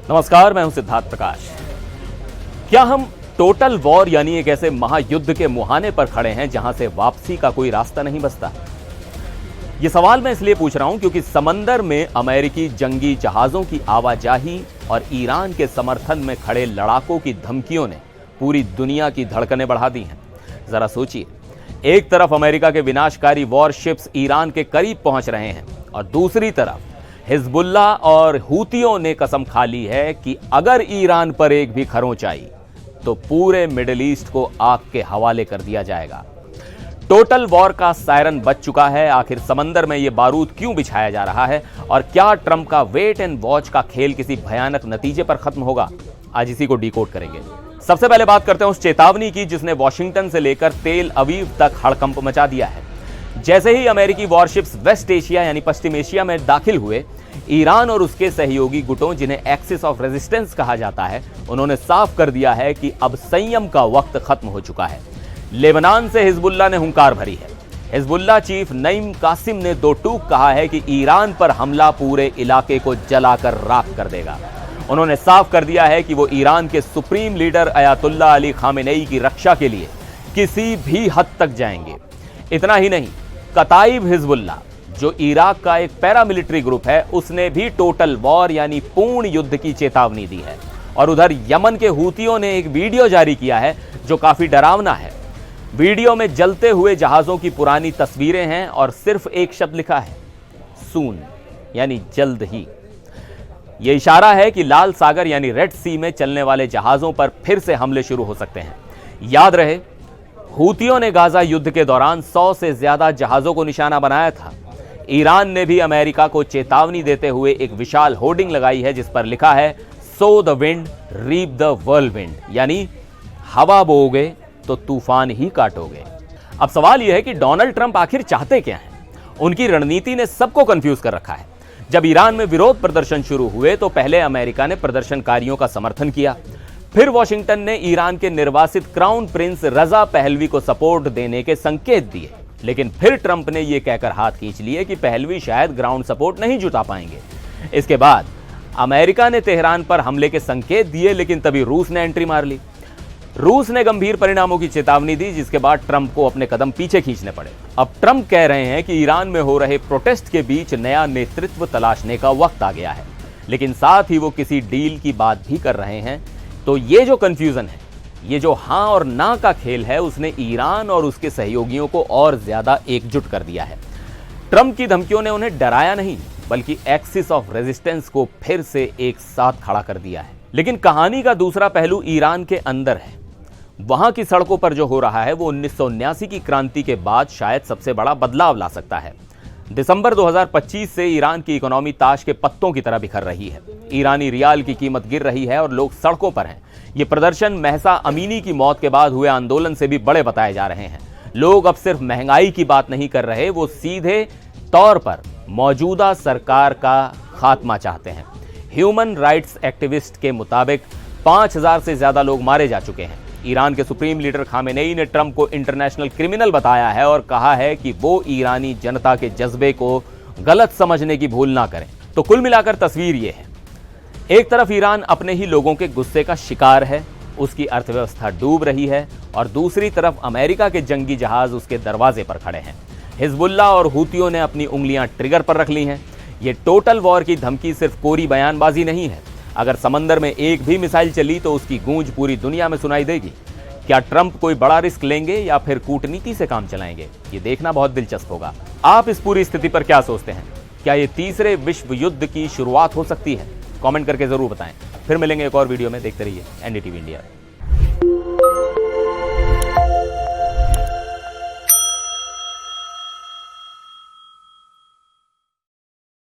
नमस्कार, मैं हूं सिद्धार्थ प्रकाश। क्या हम टोटल वॉर यानी एक ऐसे महायुद्ध के मुहाने पर खड़े हैं जहां से वापसी का कोई रास्ता नहीं बचता? यह सवाल मैं इसलिए पूछ रहा हूं क्योंकि समंदर में अमेरिकी जंगी जहाजों की आवाजाही और ईरान के समर्थन में खड़े लड़ाकों की धमकियों ने पूरी दुनिया की धड़कनें बढ़ा दी हैं। जरा सोचिए, एक तरफ अमेरिका के विनाशकारी वॉरशिप्स ईरान के करीब पहुंच रहे हैं और दूसरी तरफ हिजबुल्ला और हूतियों ने कसम खा ली है कि अगर ईरान पर एक भी खरोंच आई तो पूरे मिडिल ईस्ट को आग के हवाले कर दिया जाएगा। टोटल वॉर का सायरन बज चुका है। आखिर समंदर में यह बारूद क्यों बिछाया जा रहा है और क्या ट्रंप का वेट एंड वॉच का खेल किसी भयानक नतीजे पर खत्म होगा? आज इसी को डिकोड करेंगे। सबसे पहले बात करते हैं उस चेतावनी की जिसने वॉशिंगटन से लेकर तेल अवीव तक हड़कंप मचा दिया है। जैसे ही अमेरिकी वॉरशिप्स वेस्ट एशिया यानी पश्चिम एशिया में दाखिल हुए, ईरान और उसके सहयोगी गुटों जिन्हें एक्सिस ऑफ रेजिस्टेंस कहा जाता है, उन्होंने साफ कर दिया है कि अब संयम का वक्त खत्म हो चुका है। लेबनान से हिजबुल्ला ने हुंकार भरी है। हिजबुल्ला चीफ नईम कासिम ने दो टूक कहा है कि ईरान पर हमला पूरे इलाके को जलाकर राख कर देगा। उन्होंने साफ कर दिया है कि वो ईरान के supreme leader Ayatollah Ali Khamenei की रक्षा के लिए किसी भी हद तक जाएंगे। इतना ही नहीं, कताइब हिजबुल्ला जो इराक का एक पैरामिलिट्री ग्रुप है, उसने भी टोटल वॉर यानी पूर्ण युद्ध की चेतावनी दी है। और उधर यमन के हूतियों ने एक वीडियो जारी किया है जो काफी डरावना है। वीडियो में जलते हुए जहाजों की पुरानी तस्वीरें हैं और सिर्फ एक शब्द लिखा है, सून, यानी जल्द ही। यह इशारा है कि लाल सागर यानी रेड सी में चलने वाले जहाजों पर फिर से हमले शुरू हो सकते हैं। याद रहे, हूतियों ने गाजा युद्ध के दौरान 100 से ज्यादा जहाजों को निशाना बनाया था। ईरान ने भी अमेरिका को चेतावनी देते हुए एक विशाल होर्डिंग लगाई है जिस पर लिखा है, so the wind reap the whirlwind, यानी हवा बोओगे तो तूफान ही काटोगे। अब सवाल यह है कि डोनाल्ड ट्रंप आखिर चाहते क्या हैं? उनकी रणनीति ने सबको कंफ्यूज कर रखा है। जब ईरान में विरोध प्रदर्शन शुरू हुए तो पहले अमेरिका ने प्रदर्शनकारियों का समर्थन किया, फिर वॉशिंगटन ने ईरान के निर्वासित क्राउन प्रिंस रजा पहलवी को सपोर्ट देने के संकेत दिए, लेकिन फिर ट्रंप ने यह कहकर हाथ खींच लिए कि पहलवी शायद ग्राउंड सपोर्ट नहीं जुटा पाएंगे। इसके बाद अमेरिका ने तेहरान पर हमले के संकेत दिए, लेकिन तभी रूस ने एंट्री मार ली। रूस ने गंभीर परिणामों की चेतावनी दी जिसके बाद ट्रंप को अपने कदम पीछे खींचने पड़े। अब ट्रंप कह रहे हैं कि ईरान में हो रहे प्रोटेस्ट के बीच नया नेतृत्व तलाशने का वक्त आ गया है, लेकिन साथ ही वो किसी डील की बात भी कर रहे हैं। तो ये जो कंफ्यूजन है, ये जो हां और ना का खेल है, उसने ईरान और उसके सहयोगियों को और ज्यादा एकजुट कर दिया है। ट्रंप की धमकियों ने उन्हें डराया नहीं, बल्कि एक्सिस ऑफ रेजिस्टेंस को फिर से एक साथ खड़ा कर दिया है। लेकिन कहानी का दूसरा पहलू ईरान के अंदर है। वहां की सड़कों पर जो हो रहा है वो 1979 की क्रांति के बाद शायद सबसे बड़ा बदलाव ला सकता है। दिसंबर 2025 से ईरान की इकोनॉमी ताश के पत्तों की तरह बिखर रही है। ईरानी रियाल की कीमत गिर रही है और लोग सड़कों पर हैं। ये प्रदर्शन महसा अमीनी की मौत के बाद हुए आंदोलन से भी बड़े बताए जा रहे हैं। लोग अब सिर्फ महंगाई की बात नहीं कर रहे, वो सीधे तौर पर मौजूदा सरकार का खात्मा चाहते हैं। ह्यूमन राइट्स एक्टिविस्ट के मुताबिक 5000 से ज्यादा लोग मारे जा चुके हैं। ईरान के सुप्रीम लीडर खामेनेई ने ट्रंप को इंटरनेशनल क्रिमिनल बताया है और कहा है कि वो ईरानी जनता के जज्बे को गलत समझने की भूल ना करें। तो कुल मिलाकर तस्वीर ये है, एक तरफ ईरान अपने ही लोगों के गुस्से का शिकार है, उसकी अर्थव्यवस्था डूब रही है, और दूसरी तरफ अमेरिका के जंगी जहाज उसके दरवाजे पर खड़े हैं। हिजबुल्ला और हूतियों ने अपनी उंगलियां ट्रिगर पर रख ली हैं। ये टोटल वॉर की धमकी सिर्फ कोरी बयानबाजी नहीं है। अगर समंदर में एक भी मिसाइल चली तो उसकी गूंज पूरी दुनिया में सुनाई देगी। क्या ट्रंप कोई बड़ा रिस्क लेंगे या फिर कूटनीति से काम चलाएंगे? ये देखना बहुत दिलचस्प होगा। आप इस पूरी स्थिति पर क्या सोचते हैं? क्या ये तीसरे विश्व युद्ध की शुरुआत हो सकती है? कमेंट करके जरूर बताएं। फिर मिलेंगे एक और वीडियो में। देखते रहिए एनडीटीवी इंडिया।